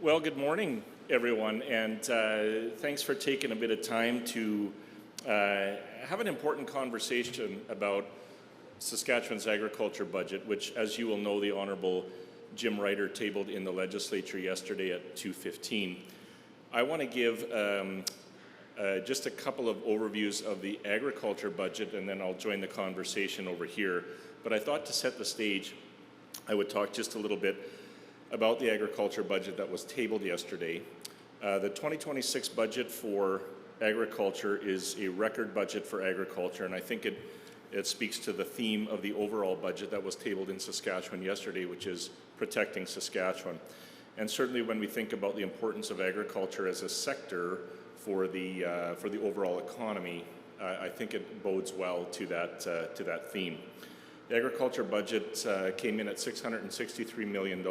Well, good morning, everyone, and thanks for taking a bit of time to have an important conversation about Saskatchewan's agriculture budget, which, as you will know, the Honourable Jim Ryder tabled in the legislature yesterday at 2:15. I want to give just a couple of overviews of the agriculture budget, and then I'll join the conversation over here. But I thought to set the stage, I would talk just a little bit about the agriculture budget that was tabled yesterday. The 2026 budget for agriculture is a record budget for agriculture, and I think it speaks to the theme of the overall budget that was tabled in Saskatchewan yesterday, which is protecting Saskatchewan. And certainly when we think about the importance of agriculture as a sector for the overall economy, I think it bodes well to that theme. The agriculture budget came in at $663 million.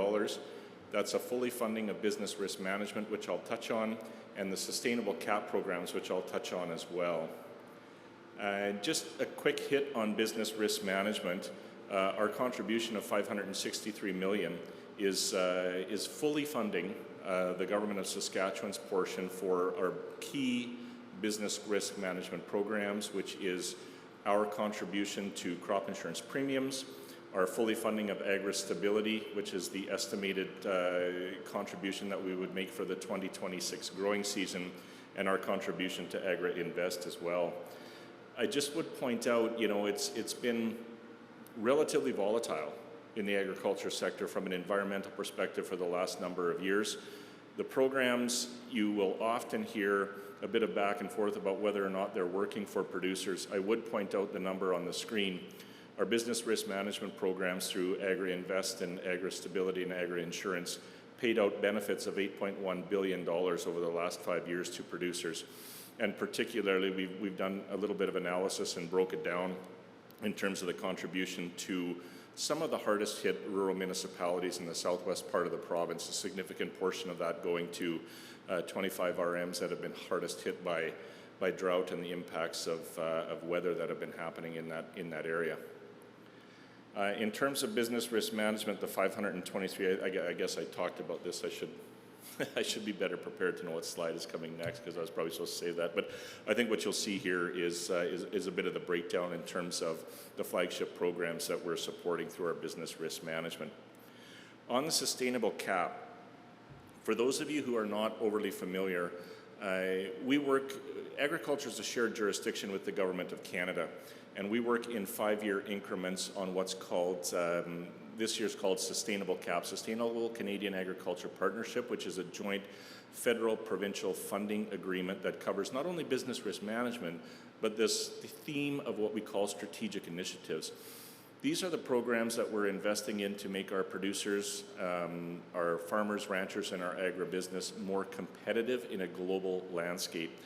That's a fully funding of business risk management, which I'll touch on, and the sustainable cap programs, which I'll touch on as well. Just a quick hit on business risk management. Our contribution of $563 million is fully funding the Government of Saskatchewan's portion for our key business risk management programs, which is our contribution to crop insurance premiums, our fully funding of agri-stability, which is the estimated contribution that we would make for the 2026 growing season, and our contribution to agri-invest as well. I just would point out, it's been relatively volatile in the agriculture sector from an environmental perspective for the last number of years. The programs, you will often hear a bit of back and forth about whether or not they're working for producers. I would point out the number on the screen. Our business risk management programs through agri-invest and agri-stability and agri-insurance paid out benefits of $8.1 billion over the last 5 years to producers. And particularly, we've done a little bit of analysis and broke it down in terms of the contribution to some of the hardest hit rural municipalities in the southwest part of the province, a significant portion of that going to 25 RMs that have been hardest hit by drought and the impacts of weather that have been happening in that area. In terms of business risk management, the 523, I guess I talked about this. I should be better prepared to know what slide is coming next, because I was probably supposed to say that. But I think what you'll see here is a bit of the breakdown in terms of the flagship programs that we're supporting through our business risk management. On the sustainable cap, for those of you who are not overly familiar, agriculture is a shared jurisdiction with the Government of Canada, and we work in 5-year increments on what's called, this year's called Sustainable CAP, Sustainable Canadian Agriculture Partnership, which is a joint federal-provincial funding agreement that covers not only business risk management, but the theme of what we call strategic initiatives. These are the programs that we're investing in to make our producers, our farmers, ranchers, and our agribusiness more competitive in a global landscape.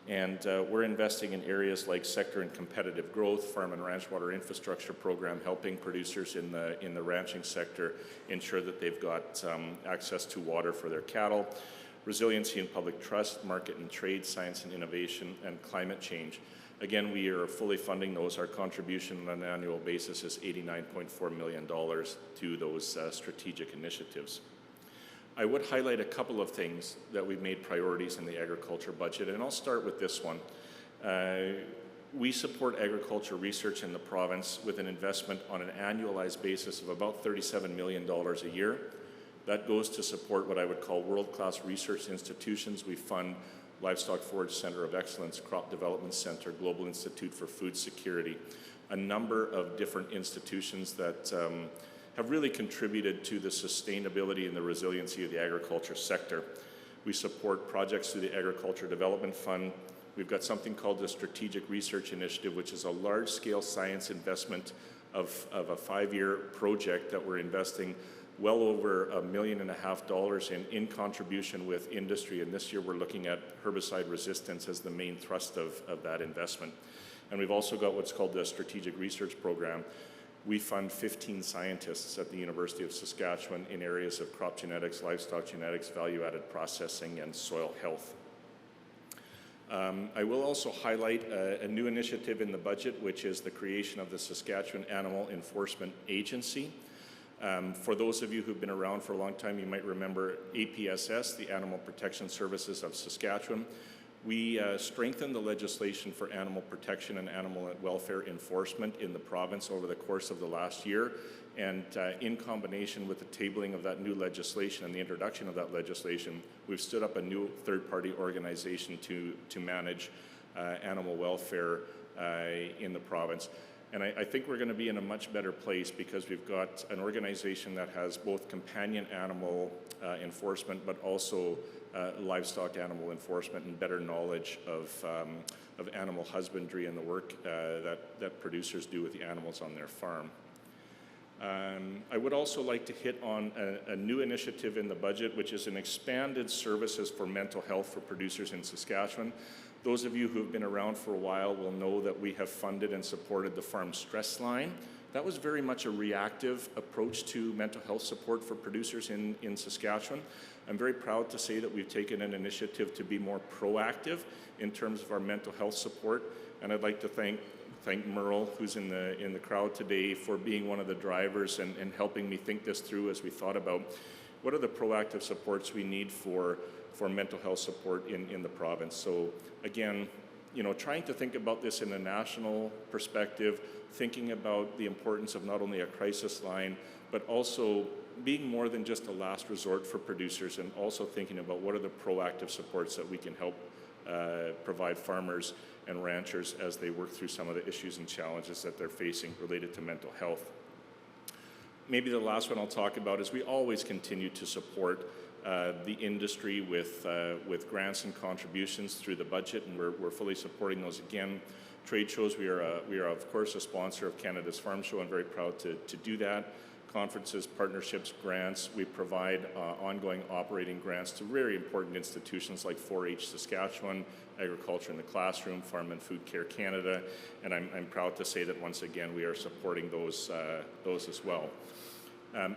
And we're investing in areas like sector and competitive growth, farm and ranch water infrastructure program, helping producers in the ranching sector ensure that they've got access to water for their cattle, resiliency and public trust, market and trade, science and innovation, and climate change. Again, we are fully funding those. Our contribution on an annual basis is $89.4 million to those strategic initiatives. I would highlight a couple of things that we've made priorities in the agriculture budget, and I'll start with this one. We support agriculture research in the province with an investment on an annualized basis of about $37 million a year. That goes to support what I would call world-class research institutions. We fund Livestock Forage Center of Excellence, Crop Development Center, Global Institute for Food Security, a number of different institutions that have really contributed to the sustainability and the resiliency of the agriculture sector. We support projects through the Agriculture Development Fund. We've got something called the Strategic Research Initiative, which is a large-scale science investment of a 5-year project that we're investing well over $1.5 million in contribution with industry. And this year we're looking at herbicide resistance as the main thrust of that investment. And we've also got what's called the Strategic Research Program. We fund 15 scientists at the University of Saskatchewan in areas of crop genetics, livestock genetics, value-added processing, and soil health. I will also highlight a new initiative in the budget, which is the creation of the Saskatchewan Animal Enforcement Agency. For those of you who've been around for a long time, you might remember APSS, the Animal Protection Services of Saskatchewan. We strengthened the legislation for animal protection and animal welfare enforcement in the province over the course of the last year. And in combination with the tabling of that new legislation and the introduction of that legislation, we've stood up a new third-party organization to manage animal welfare in the province. And I think we're going to be in a much better place because we've got an organization that has both companion animal enforcement, but also livestock animal enforcement and better knowledge of animal husbandry and the work that producers do with the animals on their farm. I would also like to hit on a new initiative in the budget, which is an expanded services for mental health for producers in Saskatchewan. Those of you who have been around for a while will know that we have funded and supported the Farm Stress Line. That was very much a reactive approach to mental health support for producers in Saskatchewan. I'm very proud to say that we've taken an initiative to be more proactive in terms of our mental health support, and I'd like to thank Merle, who's in the crowd today, for being one of the drivers and helping me think this through as we thought about what are the proactive supports we need for mental health support in the province. So again, trying to think about this in a national perspective, thinking about the importance of not only a crisis line, but also being more than just a last resort for producers, and also thinking about what are the proactive supports that we can help provide farmers and ranchers as they work through some of the issues and challenges that they're facing related to mental health. Maybe the last one I'll talk about is we always continue to support the industry with grants and contributions through the budget, and we're fully supporting those again. Trade shows, we are of course a sponsor of Canada's Farm Show and very proud to do that. Conferences, partnerships, grants. We provide ongoing operating grants to very important institutions like 4-H Saskatchewan, Agriculture in the Classroom, Farm and Food Care Canada, and I'm proud to say that once again we are supporting those as well.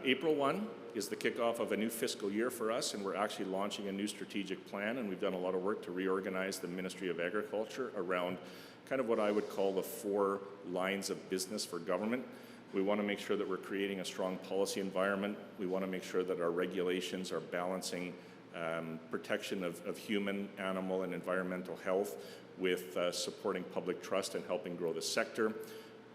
April 1 is the kickoff of a new fiscal year for us, and we're actually launching a new strategic plan, and we've done a lot of work to reorganize the Ministry of Agriculture around kind of what I would call the 4 lines of business for government. We want to make sure that we're creating a strong policy environment. We want to make sure that our regulations are balancing protection of human, animal, and environmental health with supporting public trust and helping grow the sector.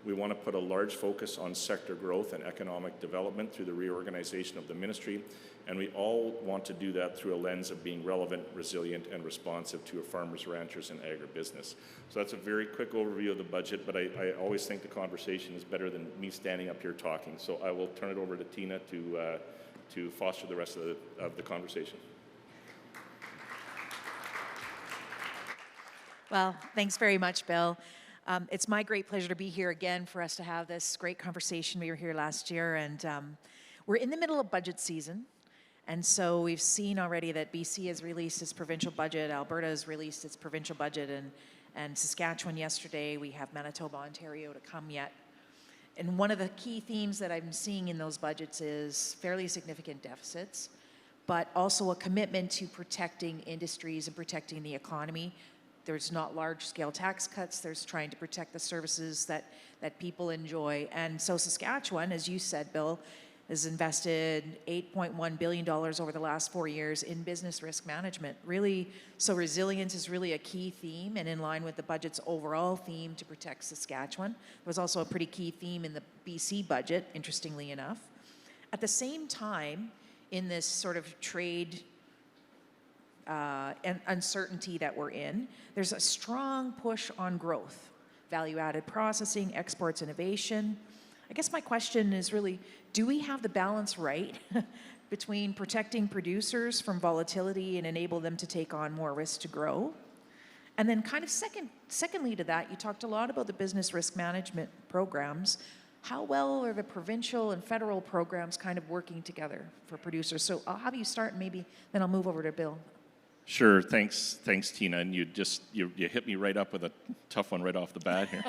We want to put a large focus on sector growth and economic development through the reorganization of the ministry, and we all want to do that through a lens of being relevant, resilient, and responsive to farmers, ranchers, and agribusiness. So that's a very quick overview of the budget, but I always think the conversation is better than me standing up here talking. So I will turn it over to Tina to foster the rest of the conversation. Well, thanks very much, Bill. It's my great pleasure to be here again for us to have this great conversation. We were here last year, and we're in the middle of budget season. And so we've seen already that BC has released its provincial budget, Alberta has released its provincial budget, and Saskatchewan yesterday. We have Manitoba, Ontario to come yet. And one of the key themes that I'm seeing in those budgets is fairly significant deficits, but also a commitment to protecting industries and protecting the economy. There's not large-scale tax cuts. There's trying to protect the services that people enjoy. And so Saskatchewan, as you said, Bill, has invested $8.1 billion over the last 4 years in business risk management. Really, so resilience is really a key theme and in line with the budget's overall theme to protect Saskatchewan. There was also a pretty key theme in the BC budget, interestingly enough. At the same time, in this sort of trade and uncertainty that we're in, there's a strong push on growth, value-added processing, exports, innovation. I guess my question is really, do we have the balance right between protecting producers from volatility and enable them to take on more risk to grow? And then kind of secondly to that, you talked a lot about the business risk management programs. How well are the provincial and federal programs kind of working together for producers? So I'll have you start, and maybe then I'll move over to Bill. Sure, thanks, Tina. And you hit me right up with a tough one right off the bat here.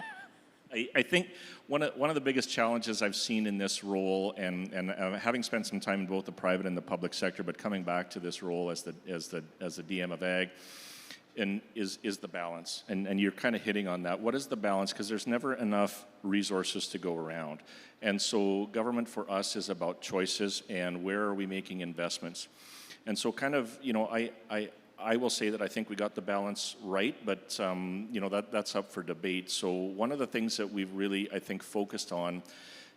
I think one of the biggest challenges I've seen in this role, and having spent some time in both the private and the public sector, but coming back to this role as the DM of Ag, and is the balance. And you're kind of hitting on that. What is the balance? Because there's never enough resources to go around. And so government for us is about choices and where are we making investments. And so kind of, you know, I will say that I think we got the balance right, but you know, that's up for debate. So one of the things that we've really, I think, focused on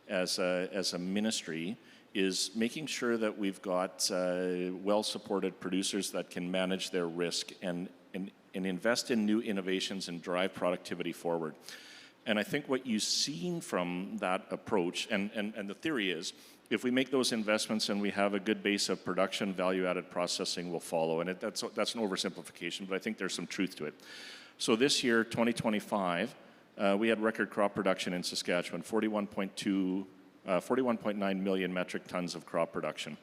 as a ministry is making sure that we've got well-supported producers that can manage their risk and invest in new innovations and drive productivity forward. And I think what you've seen from that approach, and the theory is, if we make those investments and we have a good base of production, value-added processing will follow. And that's an oversimplification, but I think there's some truth to it. So this year, 2025, we had record crop production in Saskatchewan, 41.9 million metric tons of crop production.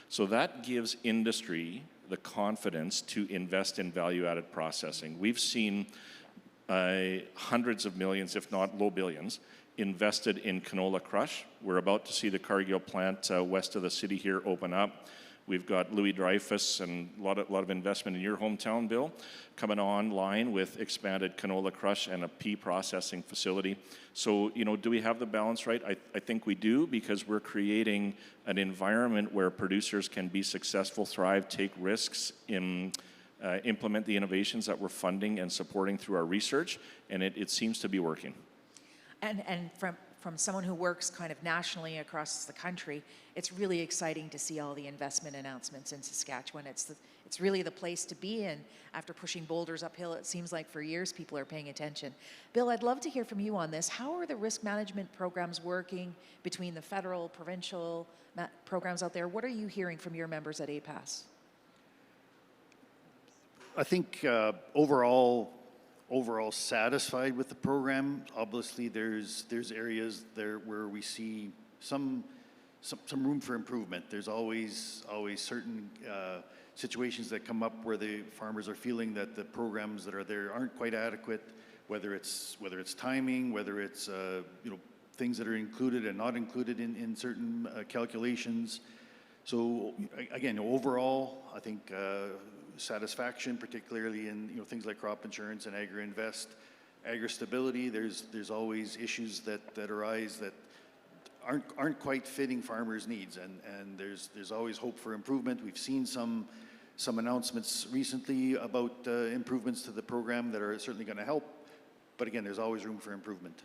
So that gives industry the confidence to invest in value-added processing. We've seen hundreds of millions, if not low billions, invested in canola crush. We're about to see the Cargill plant west of the city here open up. We've got Louis Dreyfus and a lot of investment in your hometown, Bill, coming online with expanded canola crush and a pea processing facility. So, you know, do we have the balance right? I think we do, because we're creating an environment where producers can be successful, thrive, take risks, implement the innovations that we're funding and supporting through our research, and it seems to be working. And from someone who works kind of nationally across the country, it's really exciting to see all the investment announcements in Saskatchewan. It's really the place to be in. After pushing boulders uphill, it seems like for years people are paying attention. Bill, I'd love to hear from you on this. How are the risk management programs working between the federal, provincial programs out there? What are you hearing from your members at APAS? I think overall satisfied with the program. Obviously, there's areas there where we see some room for improvement. There's always certain situations that come up where the farmers are feeling that the programs that are there aren't quite adequate, whether it's timing, whether it's you know, things that are included and not included in certain calculations. So again, overall, I think satisfaction, particularly in, you know, things like crop insurance and agri-invest, agri-stability. There's always issues that arise that aren't quite fitting farmers' needs, and there's always hope for improvement. We've seen some announcements recently about improvements to the program that are certainly going to help, but again, there's always room for improvement.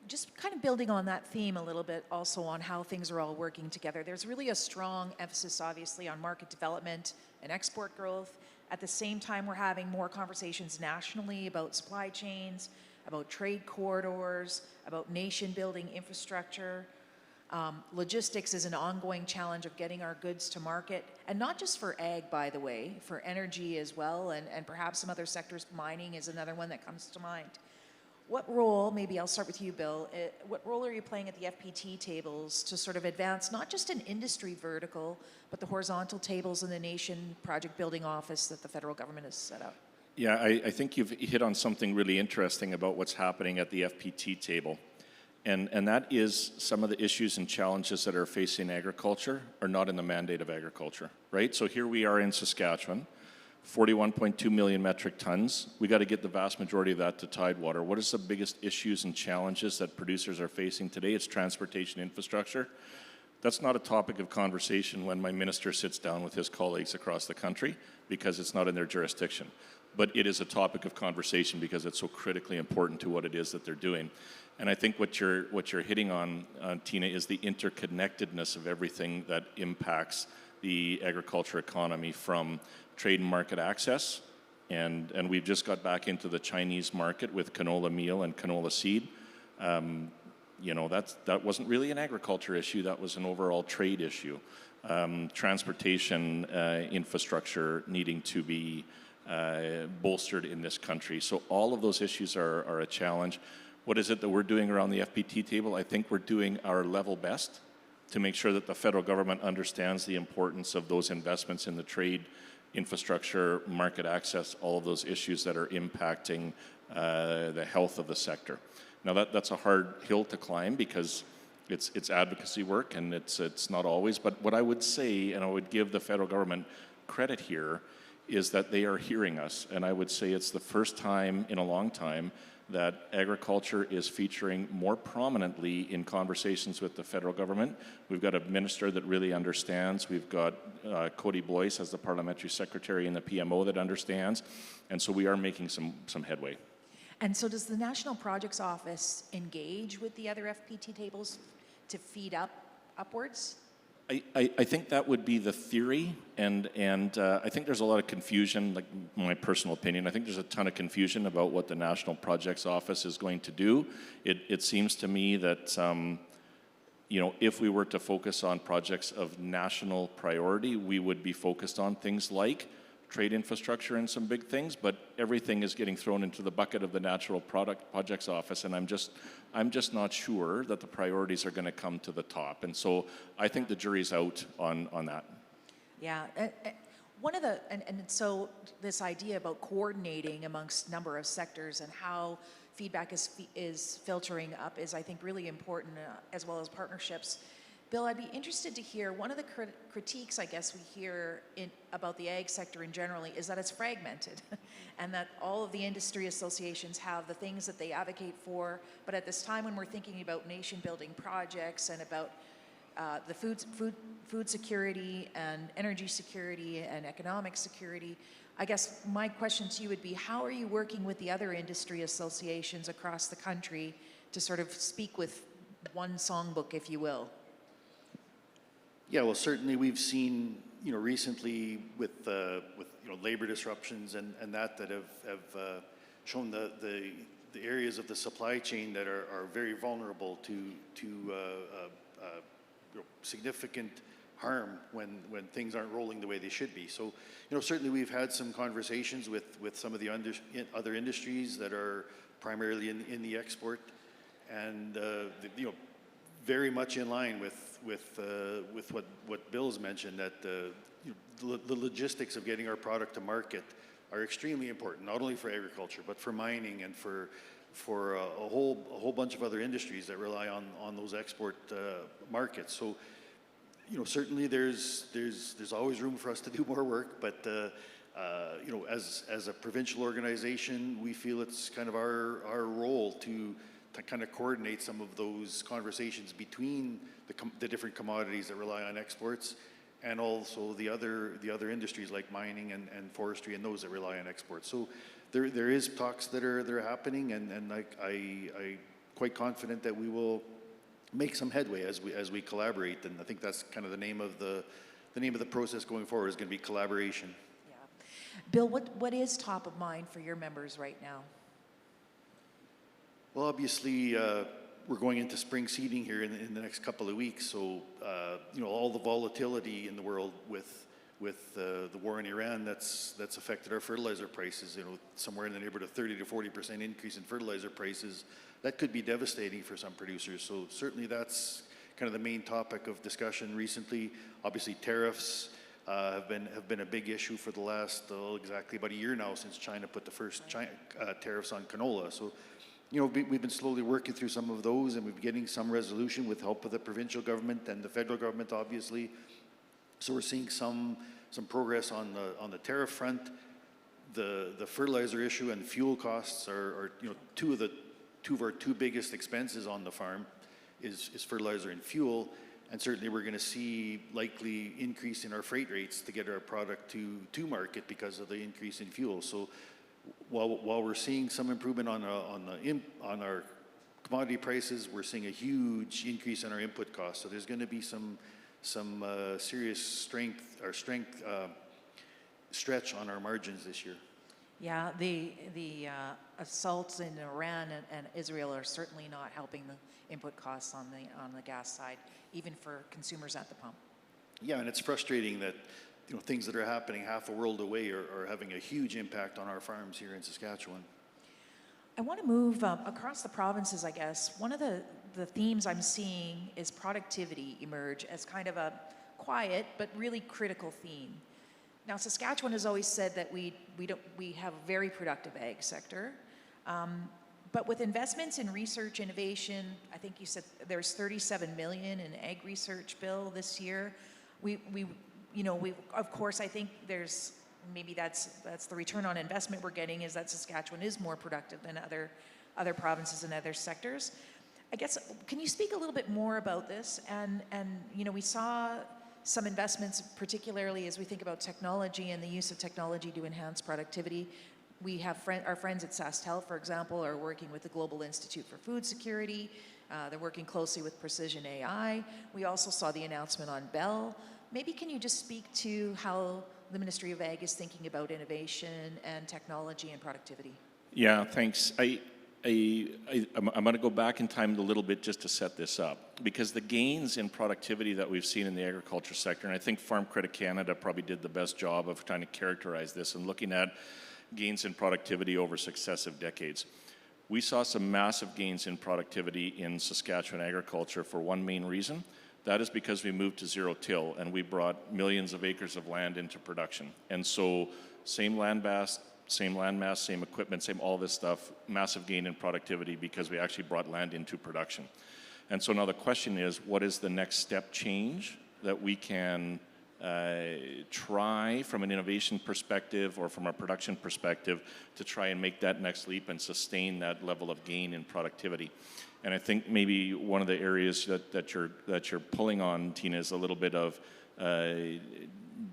Just kind of building on that theme a little bit, also on how things are all working together. There's really a strong emphasis, obviously, on market development and export growth. At the same time, we're having more conversations nationally about supply chains, about trade corridors, about nation-building infrastructure. Logistics is an ongoing challenge of getting our goods to market, and not just for ag, by the way, for energy as well, and perhaps some other sectors. Mining is another one that comes to mind. What role, maybe I'll start with you, Bill, what role are you playing at the FPT tables to sort of advance not just an industry vertical, but the horizontal tables in the nation project building office that the federal government has set up? Yeah, I think you've hit on something really interesting about what's happening at the FPT table. And that is some of the issues and challenges that are facing agriculture are not in the mandate of agriculture, right? So here we are in Saskatchewan, 41.2 million metric tons. We got to get the vast majority of that to Tidewater. What is the biggest issues and challenges that producers are facing today? It's transportation infrastructure. That's not a topic of conversation when my minister sits down with his colleagues across the country, because it's not in their jurisdiction. But it is a topic of conversation because it's so critically important to what it is that they're doing. And I think what you're hitting on, Tina, is the interconnectedness of everything that impacts the agriculture economy, from trade and market access, and we've just got back into the Chinese market with canola meal and canola seed. You know, that wasn't really an agriculture issue, that was an overall trade issue. Transportation infrastructure needing to be bolstered in this country. So all of those issues are a challenge. What is it that we're doing around the FPT table? I think we're doing our level best to make sure that the federal government understands the importance of those investments in the trade, infrastructure, market access, all of those issues that are impacting the health of the sector. Now that's a hard hill to climb, because it's advocacy work, and it's not always. But what I would say, and I would give the federal government credit here, is that they are hearing us. And I would say it's the first time in a long time that agriculture is featuring more prominently in conversations with the federal government. We've got a minister that really understands. We've got Cody Boyce as the parliamentary secretary in the PMO that understands. And so we are making some headway. And so does the National Projects Office engage with the other FPT tables to feed upwards? I think that would be the theory, and I think there's a lot of confusion, like my personal opinion. I think there's a ton of confusion about what the National Projects Office is going to do. It seems to me that, if we were to focus on projects of national priority, we would be focused on things like trade infrastructure and some big things, but everything is getting thrown into the bucket of the National Projects Office, and I'm just not sure that the priorities are going to come to the top. And so I think the jury's out on that. Yeah. One of the, and so this idea about coordinating amongst number of sectors and how feedback is filtering up is, I think, really important, as well as partnerships. Bill, I'd be interested to hear, one of the critiques I guess we hear about the ag sector in generally is that it's fragmented and that all of the industry associations have the things that they advocate for, but at this time when we're thinking about nation building projects and about the food security and energy security and economic security, I guess my question to you would be, how are you working with the other industry associations across the country to sort of speak with one songbook, if you will? Yeah, well, certainly we've seen, recently with labor disruptions and that have shown the areas of the supply chain that are very vulnerable to significant harm when things aren't rolling the way they should be. So, certainly we've had some conversations with some of the other industries that are primarily in the export, and very much in line with what Bill's mentioned, that the logistics of getting our product to market are extremely important, not only for agriculture but for mining and for a whole bunch of other industries that rely on those export markets. So, certainly there's always room for us to do more work, but as a provincial organization, we feel it's kind of our role to kind of coordinate some of those conversations between the different commodities that rely on exports, and also the other industries like mining and forestry and those that rely on exports. So there is talks that are happening, and I quite confident that we will make some headway as we collaborate. And I think that's kind of the name of the process going forward, is going to be collaboration. Yeah. Bill, what is top of mind for your members right now? Well, obviously, we're going into spring seeding here in the next couple of weeks. So, all the volatility in the world with the war in Iran, that's affected our fertilizer prices. Somewhere in the neighborhood of 30 to 40% increase in fertilizer prices. That could be devastating for some producers. So certainly that's kind of the main topic of discussion recently. Obviously, tariffs have been a big issue for the last exactly about a year now, since China put the first tariffs on canola. So, we've been slowly working through some of those, and we've been getting some resolution with help of the provincial government and the federal government, obviously. So we're seeing some progress on the tariff front. The fertilizer issue and fuel costs are two of our two biggest expenses on the farm is fertilizer and fuel, and certainly we're going to see likely increase in our freight rates to get our product to market because of the increase in fuel. So while we're seeing some improvement on our commodity prices, we're seeing a huge increase in our input costs. So there's going to be some serious stretch on our margins this year. Yeah, the assaults in Iran and Israel are certainly not helping the input costs on the gas side, even for consumers at the pump. Yeah, and it's frustrating that things that are happening half a world away are having a huge impact on our farms here in Saskatchewan. I want to move across the provinces, I guess. One of the themes I'm seeing is productivity emerge as kind of a quiet but really critical theme. Now, Saskatchewan has always said that we have a very productive ag sector, but with investments in research innovation, I think you said there's 37 million in ag research, Bill, this year. We of course, I think there's maybe that's the return on investment we're getting, is that Saskatchewan is more productive than other provinces and other sectors. I guess, can you speak a little bit more about this? And you know, we saw some investments, particularly as we think about technology and the use of technology to enhance productivity. We have our friends at SaskTel, for example, are working with the Global Institute for Food Security. They're working closely with Precision AI. We also saw the announcement on Bell. Maybe can you just speak to how the Ministry of Ag is thinking about innovation and technology and productivity? Yeah, thanks. I'm going to go back in time a little bit just to set this up, because the gains in productivity that we've seen in the agriculture sector, and I think Farm Credit Canada probably did the best job of trying to characterize this and looking at gains in productivity over successive decades. We saw some massive gains in productivity in Saskatchewan agriculture for one main reason. That is because we moved to zero-till and we brought millions of acres of land into production. And so same land mass, same equipment, same all this stuff, massive gain in productivity because we actually brought land into production. And so now the question is, what is the next step change that we can try from an innovation perspective or from a production perspective to try and make that next leap and sustain that level of gain in productivity? And I think maybe one of the areas that you're pulling on, Tina, is a little bit of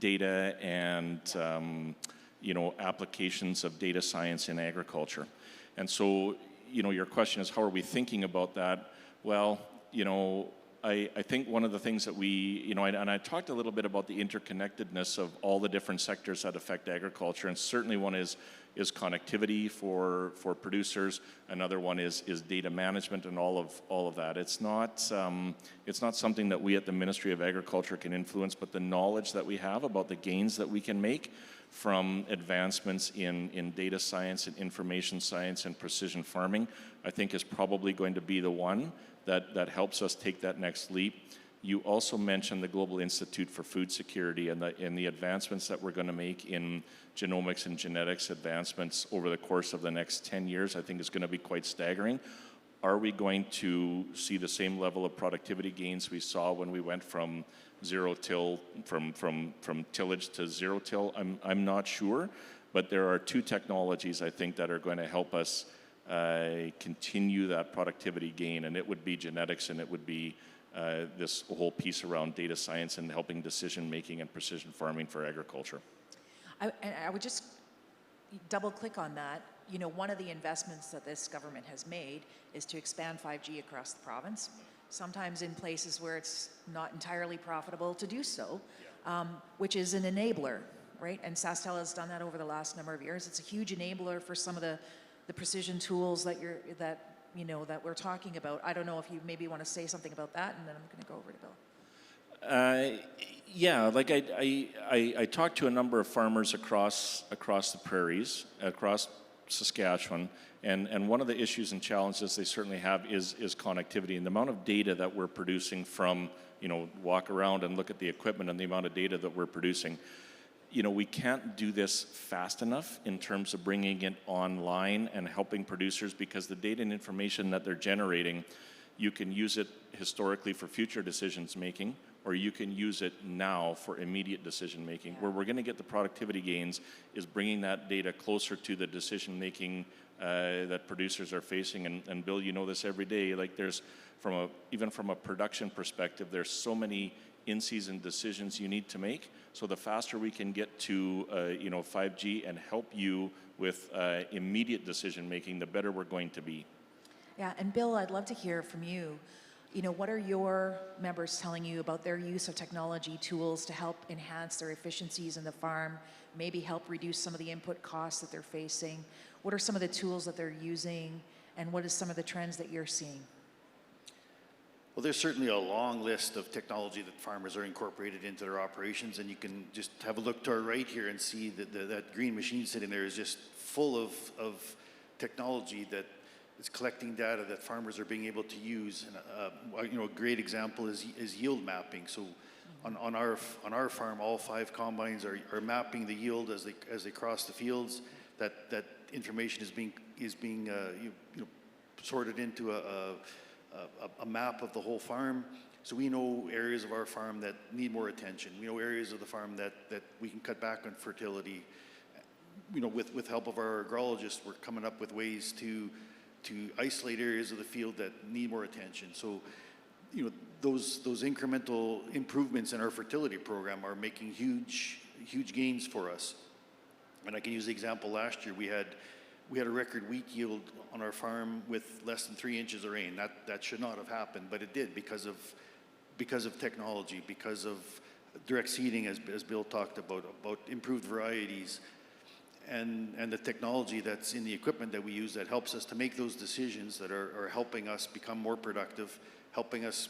data and applications of data science in agriculture. And so, your question is, how are we thinking about that? Well, I think one of the things that we, and I talked a little bit about the interconnectedness of all the different sectors that affect agriculture, and certainly one is connectivity for producers. Another one is data management and all of that. It's not something that we at the Ministry of Agriculture can influence, but the knowledge that we have about the gains that we can make from advancements in data science and information science and precision farming, I think is probably going to be the one that helps us take that next leap. You also mentioned the Global Institute for Food Security and the advancements that we're going to make in genomics and genetics advancements over the course of the next 10 years. I think is going to be quite staggering. Are we going to see the same level of productivity gains we saw when we went from zero-till, from tillage to zero-till? I'm not sure, but there are two technologies I think that are going to help us continue that productivity gain, and it would be genetics, and it would be this whole piece around data science and helping decision making and precision farming for agriculture. I would just double click on that. One of the investments that this government has made is to expand 5G across the province, sometimes in places where it's not entirely profitable to do so, which is an enabler, right? And SaskTel has done that over the last number of years. It's a huge enabler for some of the precision tools that we're talking about. I don't know if you maybe want to say something about that, and then I'm going to go over to Bill. Yeah, like I talked to a number of farmers across the prairies, across Saskatchewan, and one of the issues and challenges they certainly have is connectivity, and the amount of data that we're producing from, walk around and look at the equipment and the amount of data that we're producing. We can't do this fast enough in terms of bringing it online and helping producers, because the data and information that they're generating, you can use it historically for future decisions making, or you can use it now for immediate decision making. Where we're going to get the productivity gains is bringing that data closer to the decision making that producers are facing. And Bill, you know this every day, like there's even from a production perspective, there's so many in-season decisions you need to make. So the faster we can get to 5G and help you with immediate decision making, the better we're going to be. Yeah, and Bill, I'd love to hear from you. What are your members telling you about their use of technology tools to help enhance their efficiencies in the farm, maybe help reduce some of the input costs that they're facing? What are some of the tools that they're using, and what is some of the trends that you're seeing? Well, there's certainly a long list of technology that farmers are incorporated into their operations, and you can just have a look to our right here and see that green machine sitting there is just full of technology that is collecting data that farmers are being able to use. And a great example is yield mapping. So on our farm, all 5 combines are mapping the yield as they cross the fields. That information is being sorted into a map of the whole farm. So we know areas of our farm that need more attention. We know areas of the farm that we can cut back on fertility. You know, with help of our agrologists, we're coming up with ways to isolate areas of the field that need more attention. So, you know, those incremental improvements in our fertility program are making huge gains for us. And I can use the example last year, we had a record wheat yield on our farm with less than 3 inches of rain. That should not have happened, but it did because of technology, because of direct seeding, as Bill talked about improved varieties, and the technology that's in the equipment that we use that helps us to make those decisions that are helping us become more productive, helping us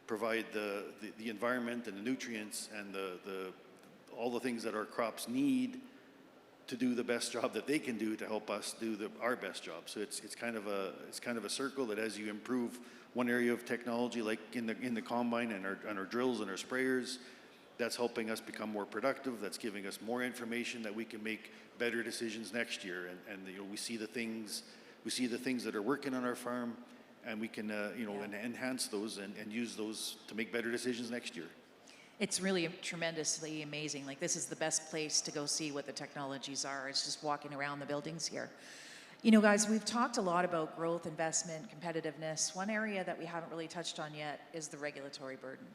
provide the environment and the nutrients and all the things that our crops need to do the best job that they can do to help us do our best job. So it's kind of a circle that as you improve one area of technology, like in the combine and our drills and our sprayers, that's helping us become more productive. That's giving us more information that we can make better decisions next year. And you know, we see the things that are working on our farm, and we can and enhance those and use those to make better decisions next year. It's really tremendously amazing. Like, this is the best place to go see what the technologies are. It's just walking around the buildings here. You know, guys, we've talked a lot about growth, investment, competitiveness. One area that we haven't really touched on yet is the regulatory burden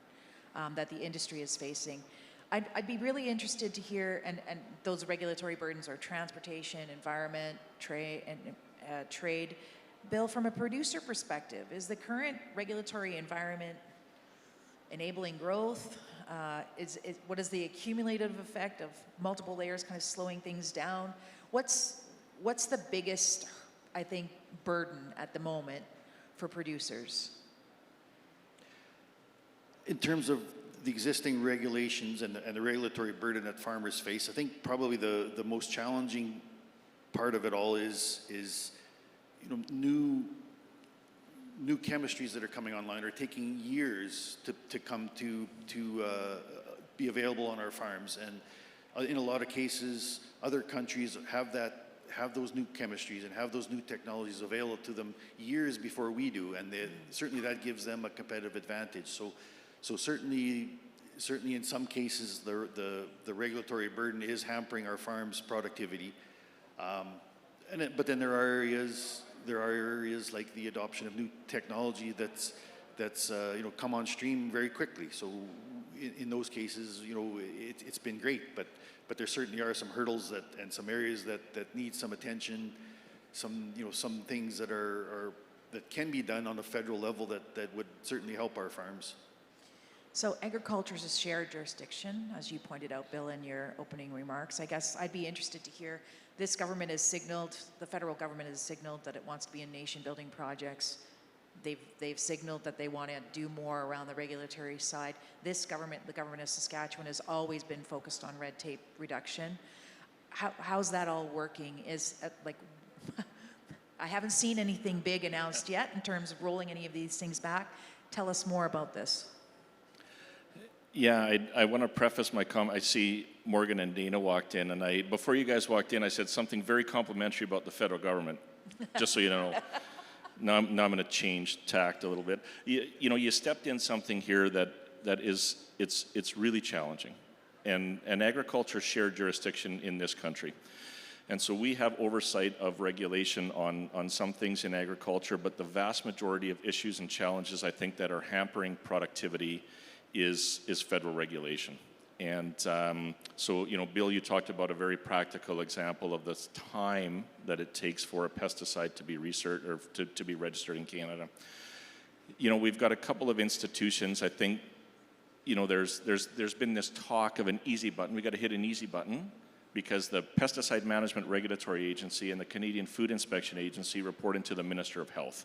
that the industry is facing. I'd be really interested to hear, and those regulatory burdens are transportation, environment, trade. Bill, from a producer perspective, is the current regulatory environment enabling growth? What is the accumulative effect of multiple layers kind of slowing things down? What's the biggest, I think, burden at the moment for producers? In terms of the existing regulations and the regulatory burden that farmers face, I think probably the most challenging part of it all is new chemistries that are coming online are taking years to come to be available on our farms. And in a lot of cases, other countries have those new chemistries and have those new technologies available to them years before we do, and certainly that gives them a competitive advantage. So certainly in some cases, the regulatory burden is hampering our farms' productivity. But then there are areas like the adoption of new technology that's come on stream very quickly. So in those cases, it's been great, but there certainly are some hurdles and some areas that need some attention, some things that can be done on a federal level that would certainly help our farms. So agriculture is a shared jurisdiction, as you pointed out, Bill, in your opening remarks. I guess I'd be interested to hear, this government has signaled, the federal government has signaled that it wants to be in nation-building projects. They've signaled that they want to do more around the regulatory side. This government, the government of Saskatchewan, has always been focused on red tape reduction. How's that all working? I haven't seen anything big announced yet in terms of rolling any of these things back. Tell us more about this. Yeah, I want to preface my comment. I see Morgan and Dana walked in, and before you guys walked in, I said something very complimentary about the federal government, just so you know. Now I'm going to change tact a little bit. You stepped in something here that is it's really challenging, and agriculture is shared jurisdiction in this country, and so we have oversight of regulation on some things in agriculture, but the vast majority of issues and challenges I think that are hampering productivity is federal regulation. And so, Bill, you talked about a very practical example of the time that it takes for a pesticide to be researched or to be registered in Canada. We've got a couple of institutions. I think, there's been this talk of an easy button. We got to hit an easy button because the Pesticide Management Regulatory Agency and the Canadian Food Inspection Agency report into the Minister of Health,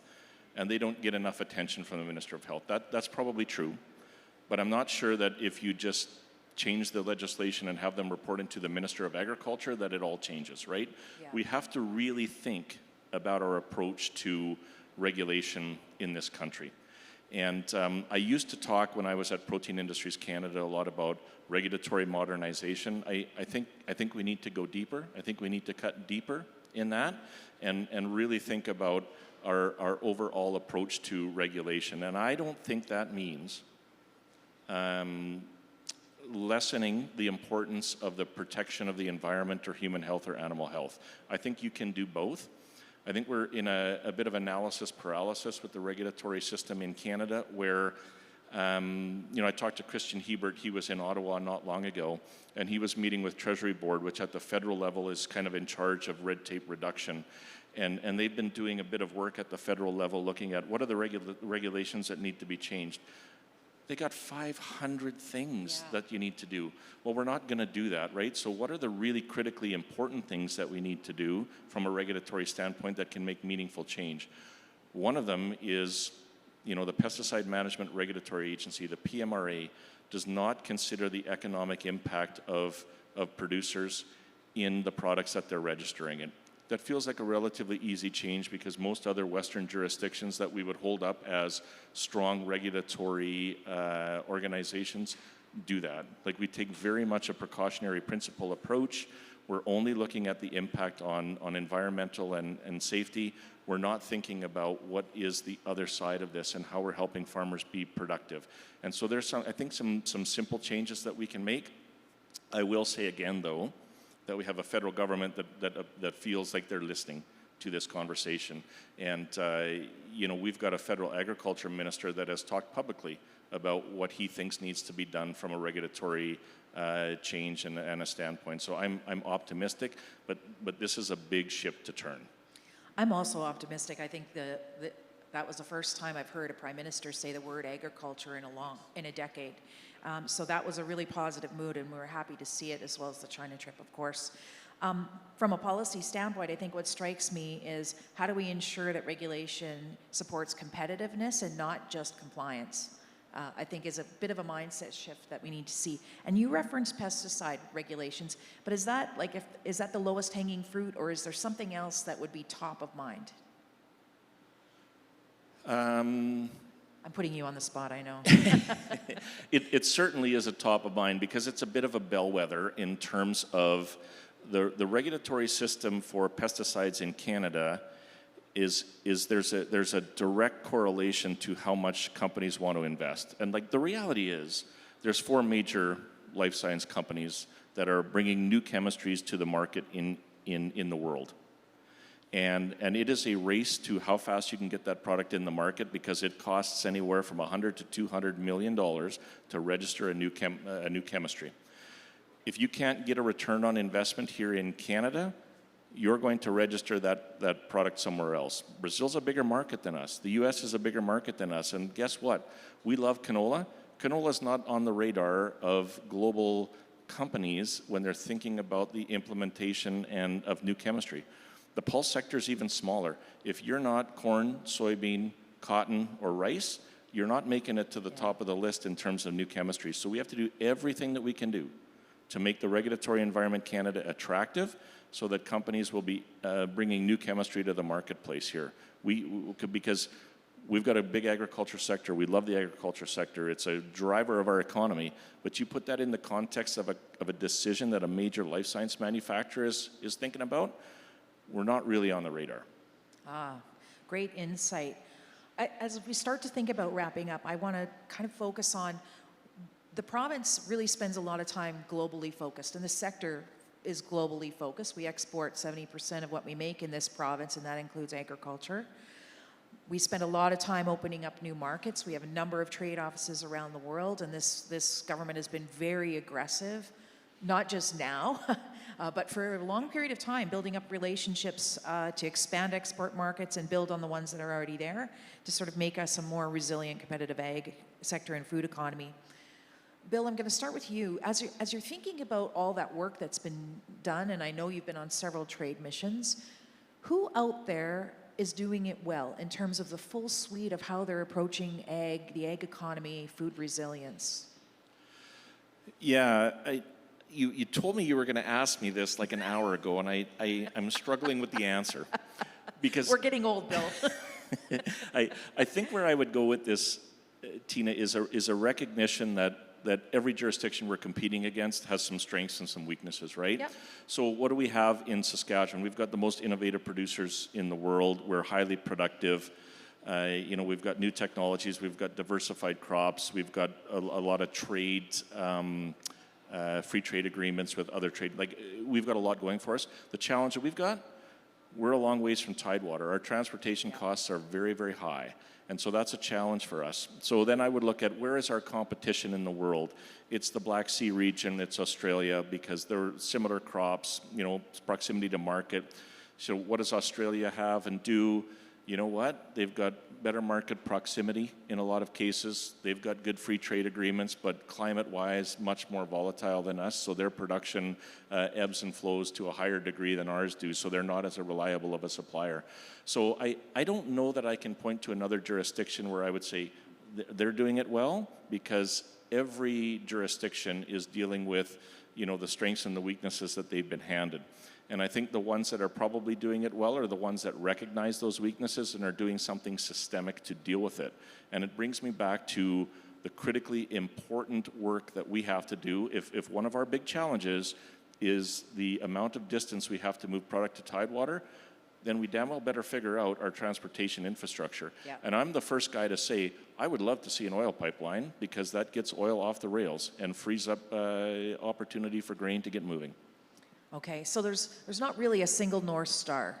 and they don't get enough attention from the Minister of Health. That's probably true. But I'm not sure that if you just change the legislation and have them report into the Minister of Agriculture, that it all changes, right? Yeah. We have to really think about our approach to regulation in this country. And I used to talk when I was at Protein Industries Canada a lot about regulatory modernization. I think we need to go deeper. I think we need to cut deeper in that and really think about our overall approach to regulation. And I don't think that means lessening the importance of the protection of the environment or human health or animal health. I think you can do both. I think we're in a bit of analysis paralysis with the regulatory system in Canada where, I talked to Christian Hebert. He was in Ottawa not long ago, and he was meeting with Treasury Board, which at the federal level is kind of in charge of red tape reduction. And they've been doing a bit of work at the federal level looking at what are the regulations that need to be changed. They got 500 things that you need to do. Well, we're not going to do that, right? So what are the really critically important things that we need to do from a regulatory standpoint that can make meaningful change? One of them is, the Pesticide Management Regulatory Agency, the PMRA, does not consider the economic impact of producers in the products that they're registering. And that feels like a relatively easy change because most other Western jurisdictions that we would hold up as strong regulatory organizations do that. Like we take very much a precautionary principle approach. We're only looking at the impact on environmental and safety. We're not thinking about what is the other side of this and how we're helping farmers be productive. And so there's some simple changes that we can make. I will say again though, that we have a federal government that feels like they're listening to this conversation. And, we've got a federal agriculture minister that has talked publicly about what he thinks needs to be done from a regulatory change and a standpoint. So I'm optimistic, but this is a big ship to turn. I'm also optimistic. I think that was the first time I've heard a prime minister say the word agriculture in a decade. So that was a really positive mood, and we were happy to see it, as well as the China trip, of course. From a policy standpoint, I think what strikes me is how do we ensure that regulation supports competitiveness and not just compliance? I think is a bit of a mindset shift that we need to see. And you referenced pesticide regulations, but is that the lowest hanging fruit, or is there something else that would be top of mind? I'm putting you on the spot, I know. It certainly is a top of mind because it's a bit of a bellwether in terms of the regulatory system for pesticides in Canada is there's a direct correlation to how much companies want to invest. And like the reality is there's 4 major life science companies that are bringing new chemistries to the market in the world. And it is a race to how fast you can get that product in the market because it costs anywhere from $100 to $200 million to register a new chemistry. If you can't get a return on investment here in Canada, you're going to register that product somewhere else. Brazil's a bigger market than us. The US is a bigger market than us. And guess what? We love canola. Canola's not on the radar of global companies when they're thinking about the implementation of new chemistry. The pulse sector is even smaller. If you're not corn, soybean, cotton, or rice, you're not making it to the top of the list in terms of new chemistry. So we have to do everything that we can do to make the regulatory environment Canada attractive so that companies will be bringing new chemistry to the marketplace here. Because we've got a big agriculture sector. We love the agriculture sector. It's a driver of our economy. But you put that in the context of a decision that a major life science manufacturer is thinking about, we're not really on the radar. Great insight. As we start to think about wrapping up, I want to kind of focus on the province really spends a lot of time globally focused, and the sector is globally focused. We export 70% of what we make in this province, and that includes agriculture. We spend a lot of time opening up new markets. We have a number of trade offices around the world, and this government has been very aggressive, not just now, but for a long period of time, building up relationships to expand export markets and build on the ones that are already there to sort of make us a more resilient, competitive ag sector and food economy. Bill, I'm going to start with you. As you're thinking about all that work that's been done, and I know you've been on several trade missions, who out there is doing it well in terms of the full suite of how they're approaching the ag economy, food resilience? Yeah, you told me you were going to ask me this like an hour ago, and I'm struggling with the answer. Because we're getting old, Bill. I think where I would go with this, Tina, is a recognition that that every jurisdiction we're competing against has some strengths and some weaknesses, right? Yep. So what do we have in Saskatchewan? We've got the most innovative producers in the world. We're highly productive. We've got new technologies. We've got diversified crops. We've got a lot of trade, free trade agreements with other trade. We've got a lot going for us. The challenge that we've got, we're a long ways from tidewater. Our transportation costs are very, very high. And so that's a challenge for us. So then I would look at where is our competition in the world? It's the Black Sea region, it's Australia, because they're similar crops, proximity to market. So what does Australia have and do? You know what? They've got better market proximity in a lot of cases. They've got good free trade agreements, but climate-wise, much more volatile than us. So their production ebbs and flows to a higher degree than ours do. So they're not as reliable of a supplier. So I don't know that I can point to another jurisdiction where I would say they're doing it well, because every jurisdiction is dealing with, the strengths and the weaknesses that they've been handed. And I think the ones that are probably doing it well are the ones that recognize those weaknesses and are doing something systemic to deal with it. And it brings me back to the critically important work that we have to do. If one of our big challenges is the amount of distance we have to move product to tidewater, then we damn well better figure out our transportation infrastructure. Yeah. And I'm the first guy to say, I would love to see an oil pipeline, because that gets oil off the rails and frees up opportunity for grain to get moving. Okay, so there's not really a single North Star.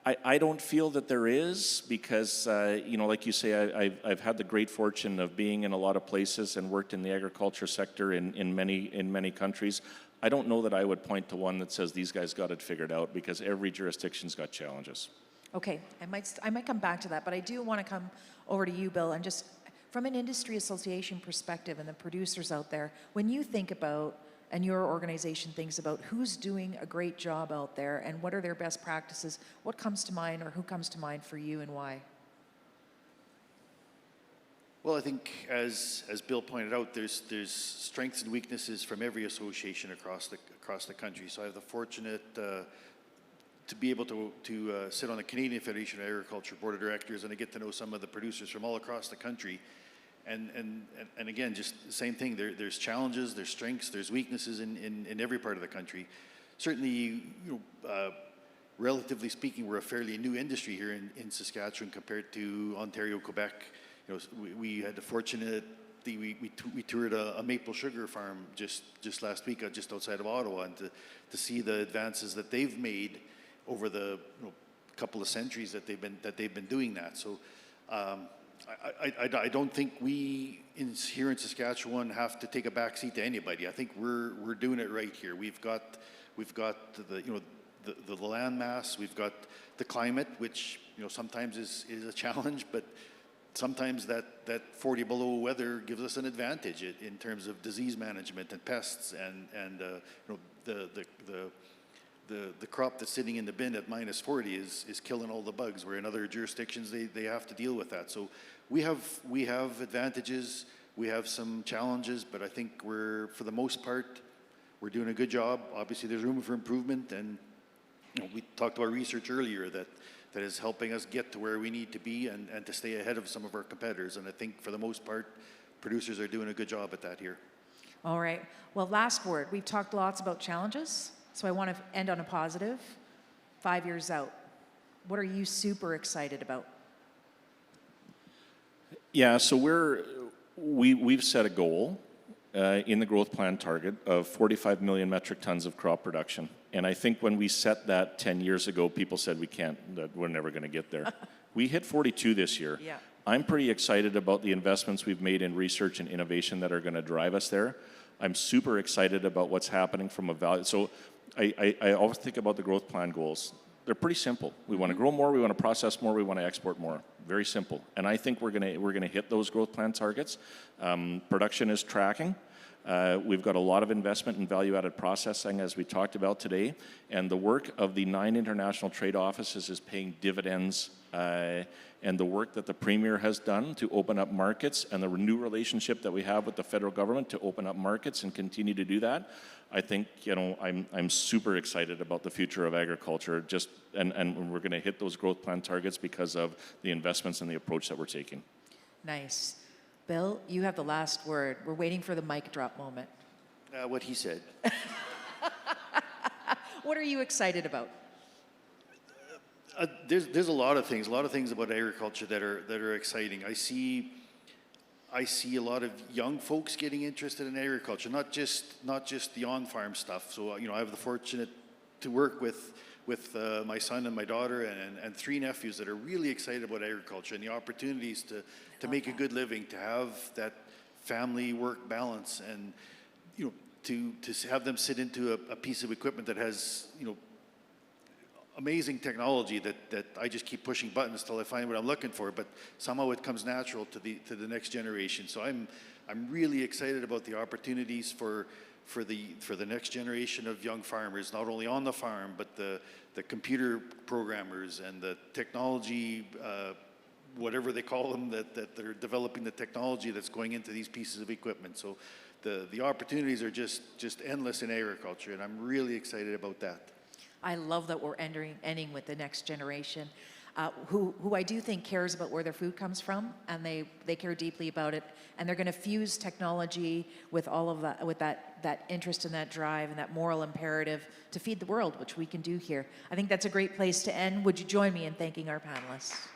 I don't feel that there is, because, like you say, I've had the great fortune of being in a lot of places and worked in the agriculture sector in many countries. I don't know that I would point to one that says these guys got it figured out, because every jurisdiction's got challenges. Okay, I might come back to that, but I do want to come over to you, Bill, and just from an industry association perspective and the producers out there, when you think about, and your organization thinks about, who's doing a great job out there and what are their best practices, what comes to mind, or who comes to mind for you and why? Well, I think as Bill pointed out, there's strengths and weaknesses from every association across the country. So I have the fortunate to be able to sit on the Canadian Federation of Agriculture Board of Directors, and I get to know some of the producers from all across the country. And again, just the same thing. There's challenges, there's strengths, there's weaknesses in every part of the country. Certainly, relatively speaking, we're a fairly new industry here in Saskatchewan compared to Ontario, Quebec. We had the fortunate, we toured a maple sugar farm just last week, just outside of Ottawa, and to see the advances that they've made over the couple of centuries that they've been doing that. So. I don't think we here in Saskatchewan have to take a back seat to anybody. I think we're doing it right here. We've got the land mass. We've got the climate, which sometimes is a challenge, but sometimes that 40 below weather gives us an advantage in terms of disease management and pests and the crop that's sitting in the bin at minus 40 is killing all the bugs, where in other jurisdictions they have to deal with that. So we have advantages, we have some challenges, but I think for the most part, we're doing a good job. Obviously there's room for improvement, and we talked about research earlier that is helping us get to where we need to be and to stay ahead of some of our competitors. And I think for the most part, producers are doing a good job at that here. All right, well, last word. We've talked lots about challenges. So I want to end on a positive. 5 years out, what are you super excited about? Yeah, so we've set a goal in the growth plan target of 45 million metric tons of crop production. And I think when we set that 10 years ago, people said that we're never going to get there. We hit 42 this year. Yeah. I'm pretty excited about the investments we've made in research and innovation that are going to drive us there. I'm super excited about what's happening from a value. So I always think about the growth plan goals. They're pretty simple. We want to grow more, we want to process more, we want to export more. Very simple. And I think we're gonna hit those growth plan targets. Production is tracking. We've got a lot of investment in value-added processing, as we talked about today, and the work of the 9 international trade offices is paying dividends, and the work that the Premier has done to open up markets and the new relationship that we have with the federal government to open up markets and continue to do that, I think, I'm super excited about the future of agriculture, and we're going to hit those growth plan targets because of the investments and the approach that we're taking. Nice. Bill, you have the last word. We're waiting for the mic drop moment. What he said. What are you excited about? There's a lot of things about agriculture that are exciting. I see a lot of young folks getting interested in agriculture, not just the on-farm stuff. So I have the fortunate to work with my son and my daughter and 3 nephews that are really excited about agriculture and the opportunities to make a good living, to have that family work balance, and to have them sit into a piece of equipment that has amazing technology that I just keep pushing buttons till I find what I'm looking for, but somehow it comes natural to the next generation. So I'm really excited about the opportunities for the next generation of young farmers, not only on the farm, but the computer programmers and the technology, whatever they call them, that they're developing the technology that's going into these pieces of equipment. So the opportunities are just endless in agriculture, and I'm really excited about that. I love that we're ending with the next generation, who I do think cares about where their food comes from, and they care deeply about it, and they're going to fuse technology with all of that, with that interest and that drive and that moral imperative to feed the world, which we can do here. I think that's a great place to end. Would you join me in thanking our panelists?